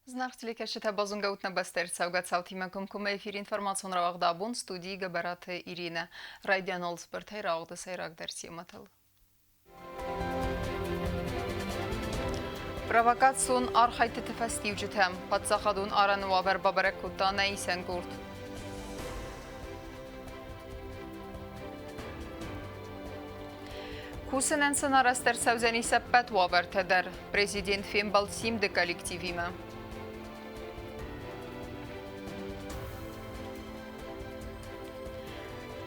Знахтеликешите базунгаутна бастерцавгат салтима кумкума эфир информацион равагдабун студии габараты Ирина. Радио Нолсбертай равгда сайрак дерсиематыл. Провокацион архайты тефестивжитем. Патсахадун арануа вербабарекута наисенгурт. Кусенен сценарастер савзени сеппет вавертедер. Президент фембал симде коллективиме.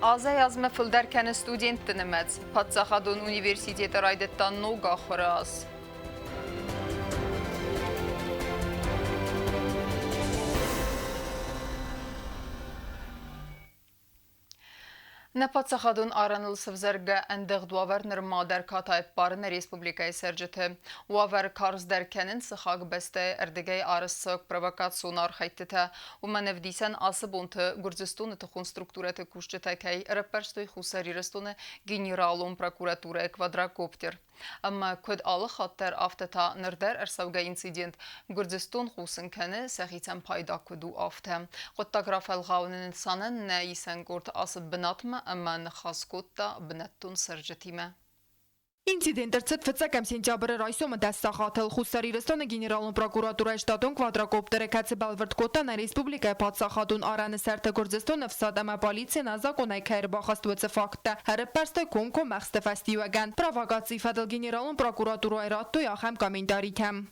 Azay yazma fılderken student dinlemez. Patsaxadun Üniversiteti raydettan noga xoraz. Nepatsaxadun aranılsıv zərgə əndəq duavar nırmadər katayıb barın Respublikayı sərcəti. Uavar karz dərkənin sıxaq bəstə ərdəgəy arısıq provokatsiyon arxaytətə. Umanevdiysən asıb ontı Gürcistonu tıxun strukturəti kuşçətəkəy rəppərstoy xusarırıstonu generalun prokuratura kvadrakopter. Amma köd alı xattər aftata nırdər ərsavgə insident Gürciston xusun kəni səxitən payda ködu aftə. Qottaqrafəl qavnının sanın nəyisən qort asıb binatmı, amma nıxaskotda binattun sərcətimə. Ինցիդենտը ցտվեցակամ սենտյաբրը ռայսոմը դաստախատել խուսարիրստոնը գեներալուն պրոկուրատուրայի շտատոն կվադրակոպտերը կացը բալվրդկոտան ռեսպուբլիկայ պատսախատուն արանը սարտը գորձեստոնը վսադամա պալիցին ազակոնայ կայր բախաստուեցը ֆակտը հրպարստը կոնկո մախստը ֆաստիուագան պրավագացի ֆադել գեներալուն պրокуратурой раттой ахам комментарикам.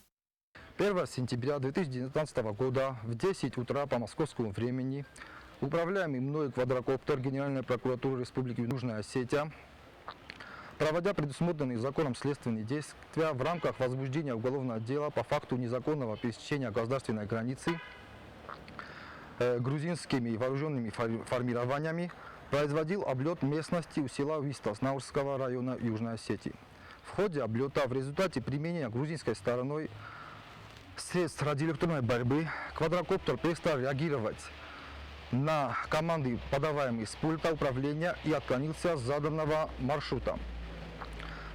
1 сентября 2019 года в 10 утра по московскому времени управляемый мной квадрокоптер Генеральной прокуратуры Республики Южная Осетия, проводя предусмотренные законом следственные действия в рамках возбуждения уголовного дела по факту незаконного пересечения государственной границы грузинскими вооруженными формированиями, производил облет местности у села Вистас Наурского района Южной Осетии. В ходе облета в результате применения грузинской стороной средств радиоэлектронной борьбы квадрокоптер перестал реагировать на команды, подаваемые с пульта управления, и отклонился с заданного маршрута.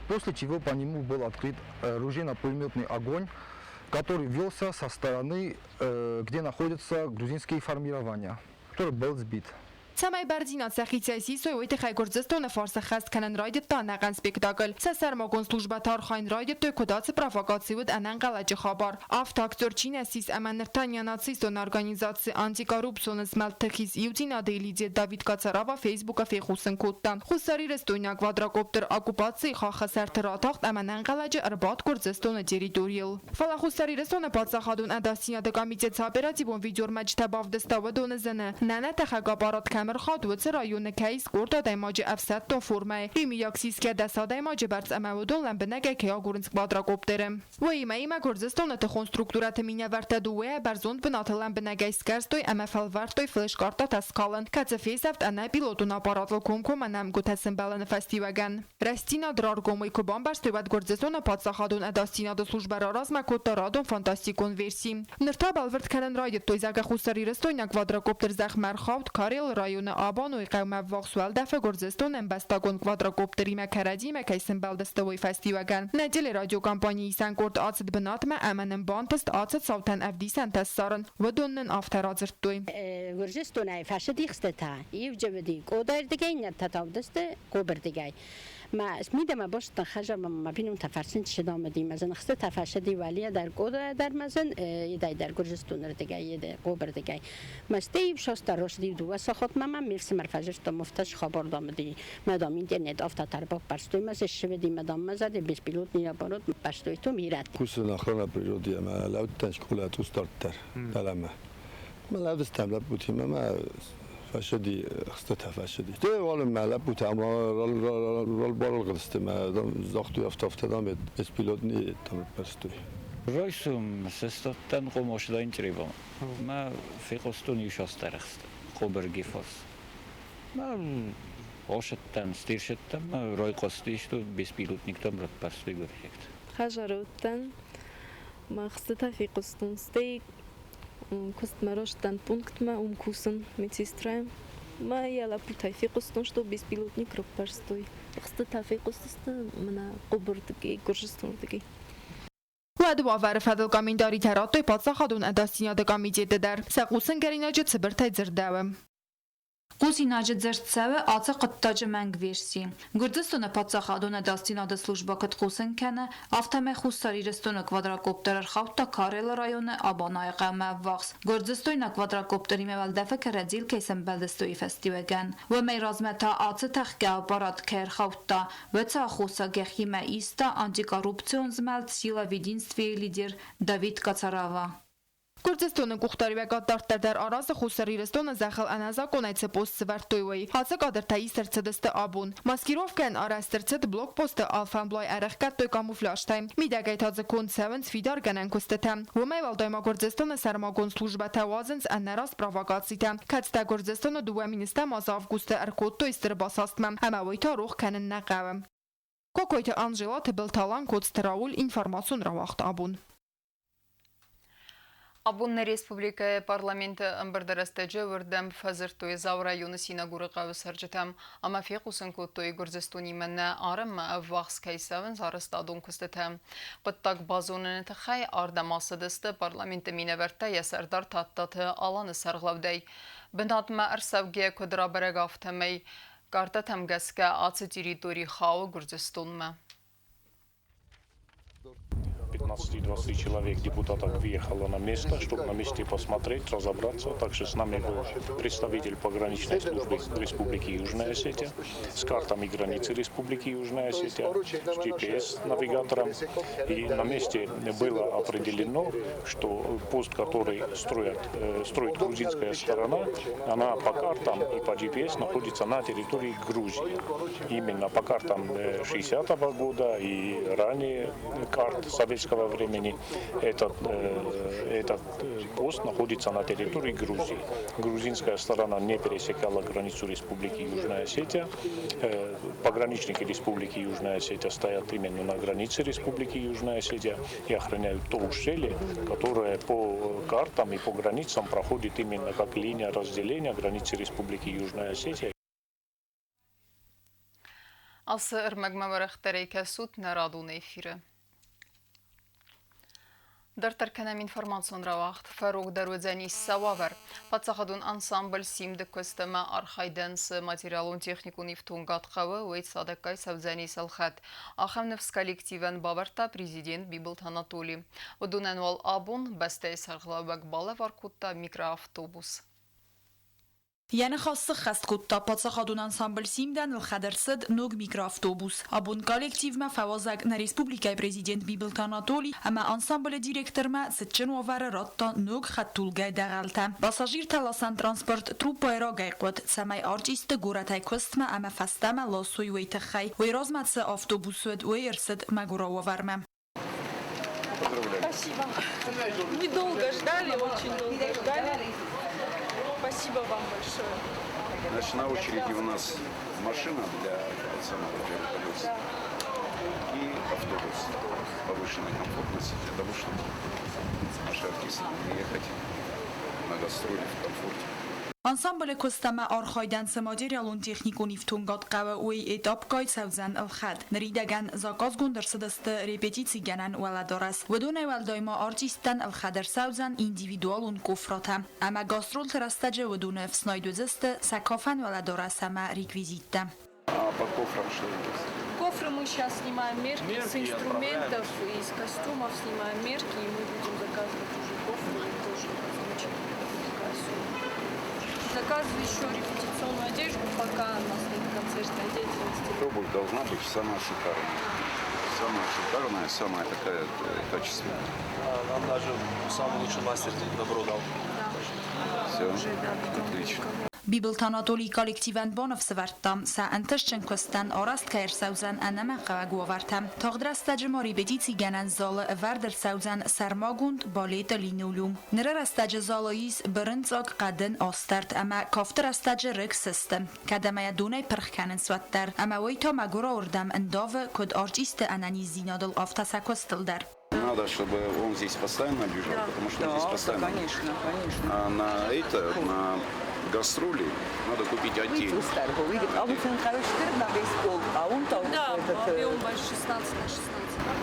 После чего по нему был открыт ружейно-пулеметный огонь, который велся со стороны, где находятся грузинские формирования, который был сбит. Самай бардинат сахицяси соевойте хайгорзестона фарса хаст канан райдет та наган спектакль. Сасармагон служба тархайн райдет той кодаци провокациюд анан галачи хабар. Автактор чинесис аманыртанья нацистон организации антикоррупцион смалтехис иутина дейлидзе Давид Кацарава фейсбука фейхусен кодтан. Хусари рестойна квадрокоптер оккупации хаха сартратахт аманан галачи арбат горзестона территориал. Фала хусари рестона падсахадун адасия де комитет оперативон видеор мачтабав деставадон зене. Нана тахагабарат مرخاد و رایون کیس گرد دایماج افسد تا فرمه ایمیاکسیس که دستا دایماج برس امودون لم بنگه که آگورنس کوادراکوپترم و ایما گرزستان تخون سترکتورات مینه ورته دوه برزوند بناتلم بنگه اسکرستوی امفل ورتوی فلش کارتا تسکالن که فیسفت انا پیلوتون آپاراتل کومکوم نم گوتسن بلن فستیوگن رستینا درارگومی کوبان برستوید گرزستان پادساخادون اداستینا دو سلوجبر راز مکوتا رادون فانتاستیکون ورسی نرتا بالورد کنن رایت توی زاگه خوستری رستوی کوادراکوپتر زخ مرخاوت کاریل رایون آبان و قوم واقسوال دفع گرزستان امبستاگون کوادراکوپتری مکردی مکیسن بلدستوی فستیوگن نجل رادیو کمپانی سنگورد آتد بنات ما امنن بانتست آتد صوتن افدیسن تسارن و دونن آفترازرد دوی گرزستان فشدی خسته ایو جبدی کودار دیگه نه تتابدست کوبر دیگه ما میدم باست خجر ما بینم تفرسین شدام مدیم مثلا خسته تفشدی ولی در کود در مثلا یه در گرزستان دیگه یه کوبر دیگه مستی شاست رشدی دو ساخت ما میرسیم مرفجش تا مفتش خبر دامدی مدام اینترنت آفتا تربا پرستوی مثل شودی مدام مزده بیش پیلوت نیا بارد پرستوی تو میرد کوسن آخرنا پریودی ما لود تنشکل تو استارتر دلمه ما لود استملاب بودیم ما فشدی خسته تفشدی ده والله ملاب بود اما رال بارال قدسته ما دام زاختوی افت دام بیش پیلوت نی تام پرستوی رایسوم سستان قماش داین تریبام ما فیقستونی شاسترخست قبرگی فاس ما آشتن ستیرشتم ما رای قصدیش تو بیس پیلوت نیکتم رد پرستوی گریخت خجروتن ما خسته فیقستون ستی کست مراشتن پونکت ما کوسن میتیسترایم ما یالا پوتای فیقستون شتو بیس پیلوت نیک رد پرستوی خسته فیقستون منا قبردگی گرجستون دگی Խադ վավարը ֆադլ կամինդարի թերատոյ պատսախադուն ադաստինյադը կամիջետը դար, սեղուսն գերինաջը ծբրտայ ձրդավը։ Կուսինաջը ձերծավը ացը կտտաջը մենք վերսի։ Գուրդստոնը պատսախադոնը դաստինադը սլուժբա կտխուսն կենը, ավտամե խուսարի ռստոնը կվադրակոպտերար խավտա կարելը ռայոնը աբանայղա մավվաղս։ Գուրդստոյնը կվադրակոպտերի մեվալ դեվը կրեձիլ կեսն բելդստոյի ֆեստիվեգան։ Վմեյ ռազմետա ացը թախկե ապարատ կեր խավտա, վեցա խուսա գեխի մե իստա անտիկարուպցիոն զմելտ սիլա վիդինստվի լիդեր Դավիթ Կացարավա։ Գուրդստոնը կուխտարի վեկատարտեր դեր արազը խուսարի ռստոնը զախել անազակ ունայցը պոստ սվարտույվի, հացը կադրտայի սրցդստը աբուն։ Մասկիրովկեն արաստրցդ բլոկ պոստը ալֆամբլոյ արեղկատոյ կամուֆլաշտայ, միդագայտ հացը կոնցևն սվիդար գնան կուստետեմ։ Ոմեյ վալդոյմա Գուրդստոնը սարմագոն սլուժբա թավազնց աննարաս պրավակացիտը, կացտա Գուրդստոնը դուվա մինիստա մազ ավգուստը արկոտոյ ստրբասաստմամ, համավոյթա ռուխ կենն նաղավը։ Կոկոյթը Անժելա թբլթալան կոց Ռաուլ ինформացուն ռավախտ աբուն։ Abunne Respublikaya parlamenti ըմբրդրստեջը վրդեմ ֆազրտոյ զավրայունը սինագուրը qavısarcıtam ama fiqusın kuttoy Gürzistanı mənə arım vaqs kaysavın zarıstadun kustetem qıttaq bazonunu tıxay ardamasıdıstı parlamenti minəvərtə yasardar tattatı alanı sarğlavday bınatma ərsavgiyə kudrabərə qaftamay qarta təmgəskə atı teritori xağı Gürzistanı 15-20 человек депутатов въехало на место, чтобы на месте посмотреть, разобраться. Также с нами был представитель пограничной службы Республики Южная Осетия с картами границы Республики Южная Осетия, с GPS-навигатором. И на месте было определено, что пост, который строит грузинская сторона, она по картам и по GPS находится на территории Грузии. Именно по картам 60-го года и ранее карт советского времени этот пост находится на территории Грузии. Грузинская сторона не пересекала границу Республики Южная Осетия. Пограничники Республики Южная Осетия стоят именно на границе Республики Южная Осетия и охраняют то ущелье, которое по картам и по границам проходит именно как линия разделения границы Республики Южная Осетия. Асы ырмагмаварахтарейка суд нарадун эфиры. Дартарканам информацион равахт Фарук Дарудзани Сававар. Пацахадун ансамбль симды көстема архайденс материалун техникун ифтунгатқавы уэйт садакай Савзани Салхат. Ахамневс коллективен баварта президент Бибылт Анатолий. Удуненуал абун бастей сарглабак бале варкутта микроавтобус. Yəni xassıq xəst qutta patsaqadun ansambl simdən il-xədərsid nog mikroavtobus. Abun kollektivmə fəvazaq na Respublikay prezident Bibult Anatoli, əmə ansambl direktormə sıçın ovarı ratta nog xəttulgay dəğəltə. Pasajir talasan transport trupayra qayqot, səməy arcisti qoratay kostmə əmə fəstəmə lasuy veytəxay. Veyrazmətsi avtobusud veyirsid məqura ovarmə. Спасибо. Недолго ждали, очень долго ждали. Спасибо вам большое. Значит, на очереди у нас машина для самого вертолета и автобус повышенной комфортности для того, чтобы наши артисты могли ехать на гастроли в комфорте. Ansambl kostama arxaydən materialun texnikun iftungat qava uy etap qayt savzan al-xad. Nridagan zakaz gundırsidastı repetitsi ganan valadaras. Vodun evvel dayma artistan al-xadar savzan individualun kofrata. Ama gastrol terastacı vodun efsnaydözistı sakafan valadaras ama rekvizitta. А по кофрам что есть? Кофры мы сейчас снимаем мерки с инструментов и с костюмов снимаем мерки, и мы будем заказывать уже кофры и тоже заказываю еще репетиционную одежду, пока у нас нет концертной деятельности. Обувь должна быть самая шикарная. Самая шикарная, самая такая качественная. Нам даже самый лучший мастер добро дал. Да. Все, Уже, да, отлично. Bibult Anatoli kollektiven banov svartam sa antashchen kostan orast kair sauzan anama qavagovartam togdrastaj mori beditsi ganan zal varder sauzan sarmagund balet linulum nerastaj zalois brintzak qaden ostart ama kaftrastaj rik system kadamaya dunay perkhkanen swattar ama wayto magura ordam endave kod artist anani zinadal aftasakostildar. У надо, чтобы он здесь постоянно бежал, потому что здесь постоянно. Конечно. А на гастроли надо купить отдельно. Да, объем больше 16 на 16.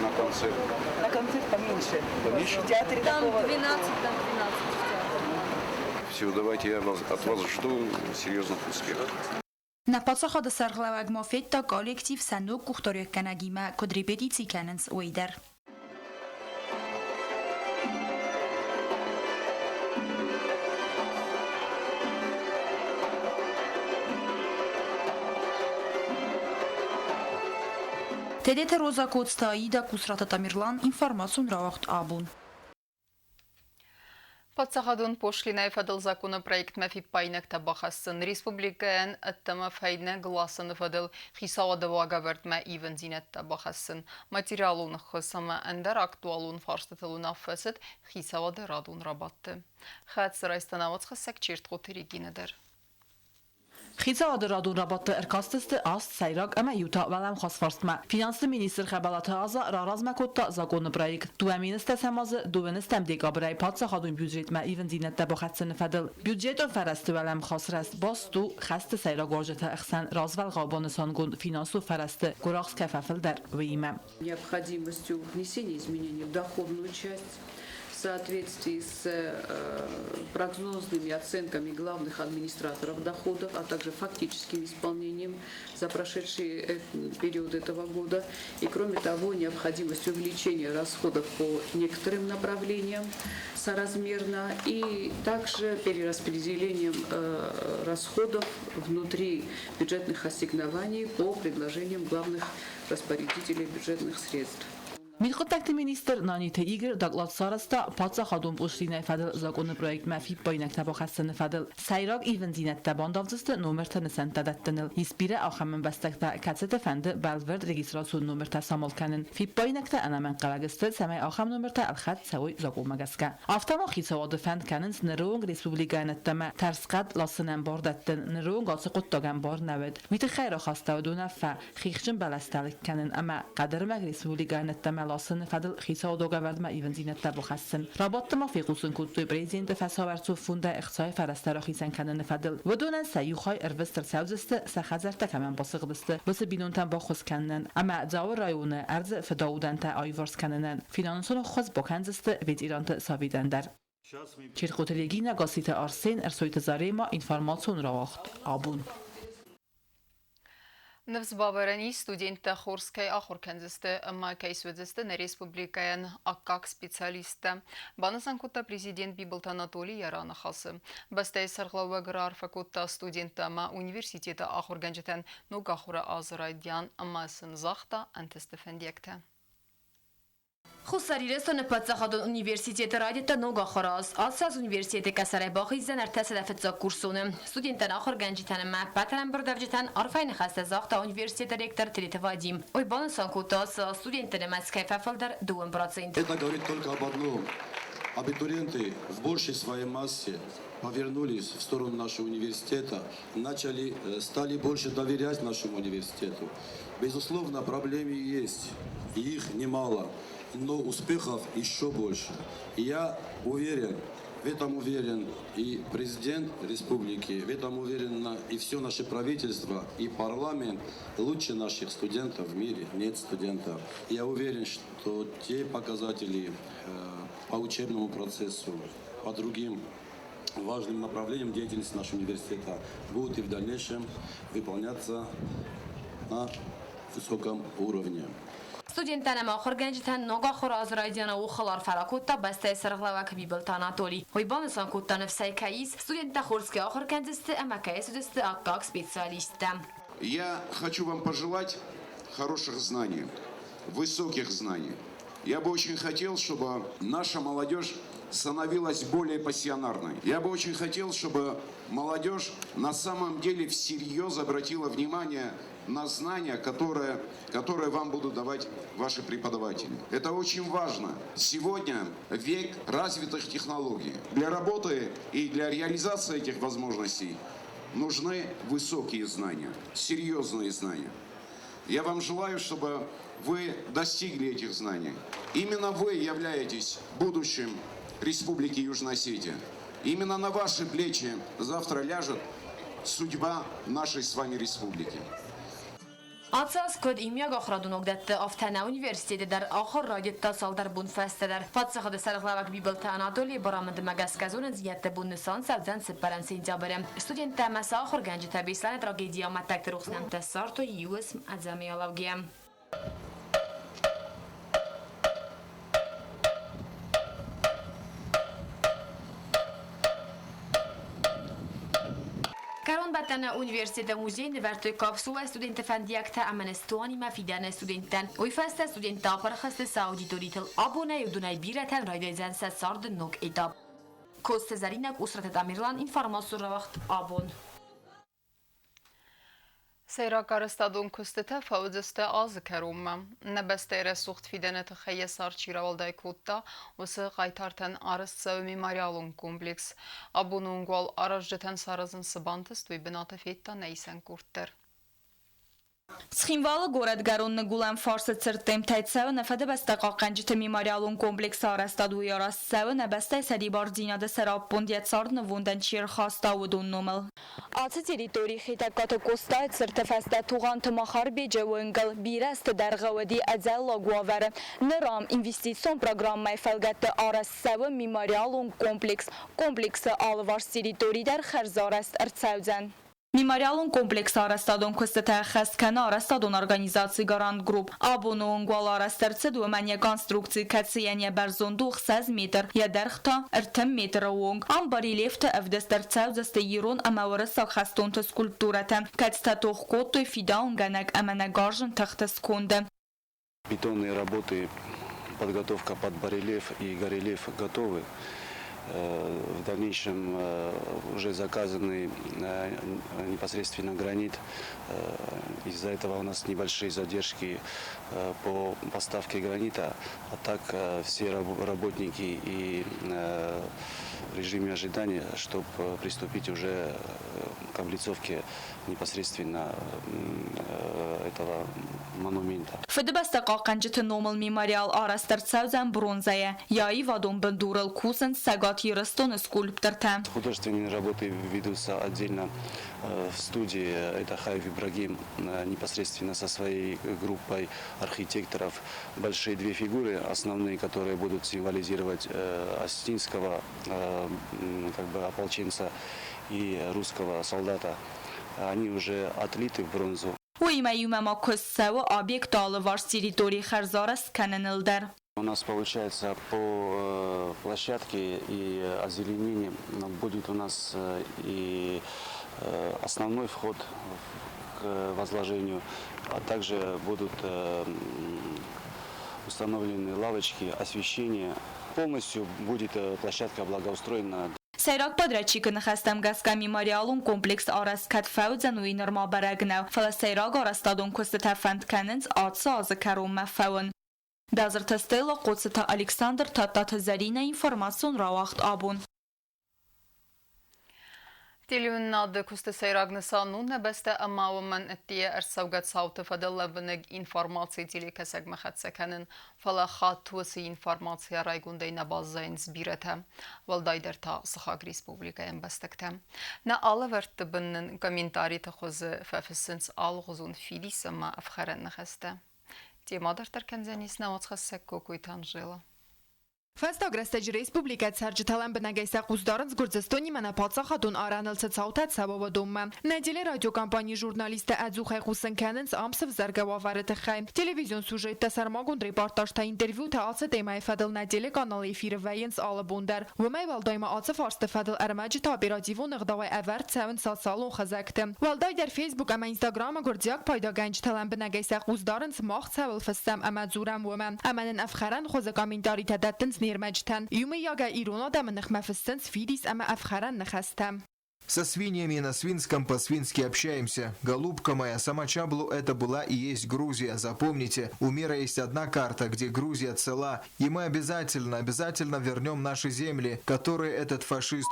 На концерт. На концерт поменьше. Поменьше? В театре Там такого... 12, там 12 в театре. Все, давайте я от вас жду серьезных успехов. Na patsachad a sarglawag ma fetta kollektív sanú kuchtorjak kanagima kodri petici kanens oider. Tedete Roza Kotstaida Kusrata Tamirlan информацию нравахт абун. Պատսաղադուն պոշլինայ վադլ զակոնապրոյեկտ մեվի պայնակ տաբախասն Ռիսպուբլիկայան ըտտամը վայնը գլասն վադլ խիսավադը վագավերտ մա իվնձինետ տաբախասն մատիրալուն խսամը ընդար ակտուալուն վարստըտլուն ավվեսըտ խիսավադը ռադուն ռաբատты. Խաց սրայստանավոց խսակ չիրտ խոտերի գինեդեր. Խիզա դրադուն ռաբատը ըրկաստստը աստ սայրակ əmə յուտա վələm խասվարստմə. Finanslı minister xəbəlatı aza rarazməkotda zakonu proyekt. Duəministə səmazı duvenistəm dekabrəy patsa xadun bücretmə ivindinətdə baxətsini fədil. Bücretun fərəsti vələm xasrəst bastu xəsti səyrak varcətə əxsən razvəl qabanı sangun finanslı fərəsti quraqs kəfəfildər vəymə. Необходимостью внесения изменений в доходную часть в соответствии с прогнозными оценками главных администраторов доходов, а также фактическим исполнением за прошедший период этого года. И кроме того, необходимость увеличения расходов по некоторым направлениям соразмерно и также перераспределением расходов внутри бюджетных ассигнований по предложениям главных распорядителей бюджетных средств. Milxottəkti minister Nanite İgir Daqlat Sarasta patsa xadun poşlinə fədil zakonu proyekt məfi baynəkdə baxəssini fədil. Sayraq ivindinətdə bandavcıstı numertə nisəntədətdənil. İspirə axamın bəstəkdə kətsətə fəndi bəlverd registrasyon numertə samalkənin. Fib baynəkdə ənəmən qələqistə səməy axam numertə əlxət səvoy zakolmagəskə. Aftama xisavadı fəndkənin nərəun respublikənətdəmə tərsqəd lasınən bardətdən nərəun qatsı qottagən bar nəvəd. Viti xəyra xastavdunə fə xixçin bələstəlikkənin əmə qədərmək respublikənətdəmə lasın fədil xisa odogavərdmə ivinzinətdə buxəssin. Rabattıma fiqusun kuttuy prezidenti fəsavərçu funda iqtisai fərəstərə xisən kənini fədil. Vədonən səyyuxay ərvəstər səvzəstə səxəzərtə kəmən basıqdısты. Vəsə binuntan baxız kənindən. Əmə cavır rayonu ərzə fədavudəntə ayvars kənindən. Finansonu xız bokənzəstə ved İrantı savidəndər. Çirxotelegina qasitə Arsen ərsoytə zarema informasyon ravaxt. Abun. Նվզբավարանի ստուդենտը խորսկայ ախորքենզստը մակայսվեզստը ն ռեսպուբլիկայան ակակ սպեցիալիստը բանասանքոտա պրեզիդենտ Բիբլտ Անատոլի Яранախасы բստայ սրղլավը գրար ֆակոտա ստուդենտը մա ունիվերսիտետը ախորգանջետեն նուգախուրը ազրայդյան ամասն զախտա անտստեֆենդիեկտը Խուսարիրեստոնը պատսախադոն ունիվերսիտետը ռադետը նոգա խորաս, ասազ ունիվերսիտետը կասարայ բաղիզեն արտասədəfətzaq կուրսունը. Ստուդենտən ախոր գանջիտənը մə պətələn բրդավջիտən արվայնı խəstə զաղda ունիվերսիտետը ռեկտор Tiriti Vadim. Oy bana sankutaz студентները məs кайфəfəldər 2%. Это говорит только об одном. Абитуриенты в большей своей массе повернулись в сторону нашего университета, стали больше доверять нашему университету. Безусловно, проблемы есть, и их немало, но успехов еще больше. И я уверен, в этом уверен и президент республики, в этом уверен и все наше правительство, и парламент. Лучше наших студентов в мире нет студентов. Я уверен, что те показатели по учебному процессу, по другим важным направлениям деятельности нашего университета будут и в дальнейшем выполняться на высоком уровне. Ստուդենտանը ախոր գանջիտան նոգա խոր ազրայդյանը ու խլար ֆարակոտտա բստայ սրղլավակ Բիբլտ Անատոլի. Oy bana sankuttanı всайкаис студента хорская охор ганджисты амакая судисты аккак специалисты. Я хочу вам пожелать хороших знаний, высоких знаний. Я бы очень хотел, чтобы наша молодежь становилась более пассионарной. Я бы очень хотел, чтобы молодежь на самом деле всерьез обратила внимание на знания, которые вам будут давать ваши преподаватели. Это очень важно. Сегодня век развитых технологий. Для работы и для реализации этих возможностей нужны высокие знания, серьезные знания. Я вам желаю, чтобы вы достигли этих знаний. Именно вы являетесь будущим Республики Южная Осетия. Именно на ваши плечи завтра ляжет судьба нашей с вами республики. Atsas kod imya gahradun ogdatte Aftana Üniversitede der ahir radyetta saldar bun festeder. Fatsaxada sarıqlavak bibilta Anadolu baramında magaskazun ziyette bun nisan savzan separan sentyabrem. Studenta masa ahir genci tabislane tragediya mataktir uxnam tesarto yusm adzamiyalawgiyam. Karon batana Üniversitede muzey nivertoy kapsula studente fendiyakta amanestoni mafidane studenten. Uyfasta studenta parxaste sauditoritel abone yudunay bireten raydezen sardın nok etap. Koste zarinak usratet amirlan informasyon vaxt abon. Սերակարստադուն կստեթը վավձստը ազը կերումը, նբեստե երեսուղտ վիդենետը խեյեսար չիրավալդայ կուտտա, ուսը ғայթարտեն արս ծավիմի մարյալուն կոմպլիքս, աբունուն գուալ արաշ ժետեն սարազն սբանտս տույ բնատը վետտա նեյսեն կուրտտեր։ Սխինվալը գորադգարուն նգուլան ֆարսը ծրտեմ թայցավը նվադը բաստակա qanjıtı mimariyalun kompleks arastadu yarasavı nəbəstə əsəri barzinadı sərabbund yetsard nıvundan çir xastavudun numel. Atı teritori xitəqatı qosta tsırtı fəstə tuğan tımaxar becə vıngıl birəstə dərğavədi əzəlla guavərə nıram investisyon programmay fəlqətdə arasavı mimariyalun kompleksə alıvars teritori dər xərzarast ərtsavzən. Memorialun kompleks arastadon kustete xəskənə arastadon organizacji Garant Group. Abunun gual arastərcə dömənyə konstruksiya kətsiyənyə bərzonduq 6 metr, yədərxta 20 metr ong. Ambari lefte evdəstərcəvzəstə yiron əməvərə saqxəstontə skulpturətə. Kətstə toxqotto fida ongənək əmənə qarjın təxtəs kondə. Бетонные работы, подготовка под барельеф и горельеф готовы. В дальнейшем уже заказанный непосредственно гранит. Из-за этого у нас небольшие задержки по поставке гранита. А так все работники и в режиме ожидания, чтобы приступить уже к облицовке непосредственно этого монумента. Федебастаqa qanjıtı normal memorial arastırtsavzən bronzaya, yayi vadon бендурал кусен сагат ерастон скульпторта. Художественные работы ведутся отдельно в студии. Это Хайв Ибрагим непосредственно со своей группой архитекторов. Большие две фигуры, основные, которые будут символизировать осетинского ополченца и русского солдата. Они уже отлиты в бронзу. Уймаюмама көссәві объект алыварс территории Харзарас Кананылдар. У нас получается по площадке и озеленению будет у нас и основной вход к возложению, а также будут установлены лавочки, освещение. Полностью будет площадка благоустроена. Սայրակ պատրաչիկը նխաստամ գասկա միմարիալուն կոմպլեքս արասկատ ֆավձան ու իներմա բարագնավ, ֆալասայրակ արաստադուն կոստը ֆանդկանենց ացը ազը կարում մաֆավն։ Դազրթը ստելը qoцыта Александр Тататы Зарина информацион равахт абун. Телевизионный ады кусты сайрагнысану небесте амаумен эттие эрсавгат сауты фадаллабыныг информации телекесек махатсекенин фалахат туысы информация райгундайна баззайн сбирете. Валдайдерта Сахак Республикаен бастекте. На алаверты быннын комментарийты хозы фафисынс алғызун филисама афхарен нахесте. Темадыр таркензенис наоцхассек кокуйтан жила. Ֆեստագրեստեջ ռեսպուբլիկայց հարջթալան բնագայսա խուզդարնց գործստոնի մանապացախատուն արանելցը ծավտած սավովոդումը։ Նեդիլի ռադիոկամպանի ժուրնալիստը ադզուխայ խուսնքանենց ամսվ զարգավավարը խայ։ Տելևիզիոն սուժեյ տեսարմագուն ռեպորտաժ ինտերվյու թաացը տեմայ ֆադլ նեդիլի կանալ էֆիրը վայենց ալաբունդար։ Վմայ վալդայմա ացը ֆարստը ֆադլ արմաջի տապիրատիվուն ղդավայ ավարտ սավն սացալուն խզակտը։ Վալդայ դեր Facebook ամա Instagram-ը գործյակ պայդագանջ թալան բնագայսա խուզդարնց մաղ ցավլ ֆստամ ամաձուրամ ոմա։ Ամանն աֆխարան խոզը կոմենտարի տադատնց Нирмачтан. Юмияга Ирона дамных мафестенс фидис ама афхаран нахастам. Со свиньями на свинском по-свински общаемся. Голубка моя, сама Чаблу это была и есть Грузия. Запомните, у мира есть одна карта, где Грузия цела. И мы обязательно вернем наши земли, которые этот фашист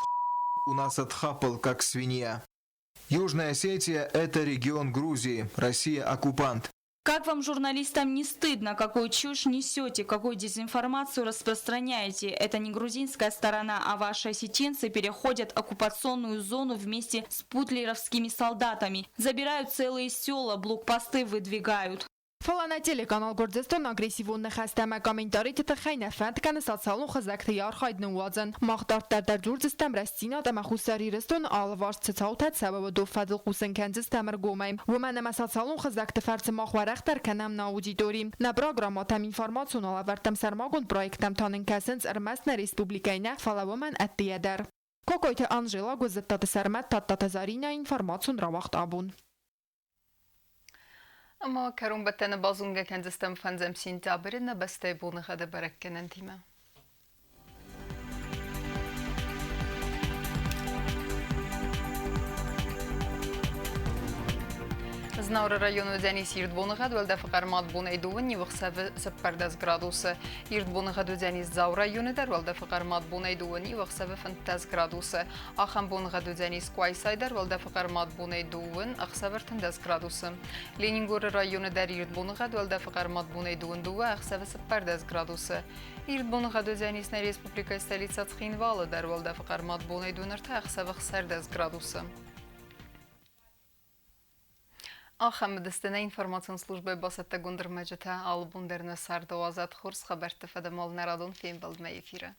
у нас отхапал, как свинья. Южная Осетия – это регион Грузии. Россия – оккупант. Как вам, журналистам, не стыдно, какую чушь несете, какую дезинформацию распространяете? Это не грузинская сторона, а ваши осетинцы переходят оккупационную зону вместе с путлеровскими солдатами. Забирают целые села, блокпосты выдвигают. Фалана телеканал Гордестон агрессивун нахастама комментарий тетахайна фант канасал салон хазакты ярхайдны уазан. Махтартар дар Гордестам растина да махусари рестон алварс цауtat сабаб до фадл хусен канзестамр гомайм. Вумана масал салон хазакты фарц махварахтар канам на аудиторим. На программатам информацию алавартам сармагун проектам танын касенс армасна республикайна фалавуман аттиядар. Кокойте Анжела гузеттаты сармат таттаты зарина информацию равахт абун. Ama karun battana bazunga kenzestem fanzem sintabirina beste bunu hada barakkenen time. Znavra rayonu deniz yurdbonığa dölde fıqarmat bunu eduvun yuvıqsavı sıppardaz gradusu. Yurdbonığa deniz zav rayonu der dölde fıqarmat bunu eduvun yuvıqsavı fıntaz gradusu. Axam bonığa deniz Quaysay der dölde fıqarmat bunu eduvun axsavır tındaz gradusu. Leningur rayonu der yurdbonığa dölde fıqarmat bunu eduvun duva axsavı sıppardaz gradusu. Yurdbonığa deniz ne Respublika stolica Txinvalı der dölde fıqarmat bunu eduvun arta axsavı xsardaz gradusu. آخر دستنه اینفورماسیون служби باسط گندر مجته آلبون در نصر دوازد خورس خبرت فدمال نرادون فیلم بلد می افیره.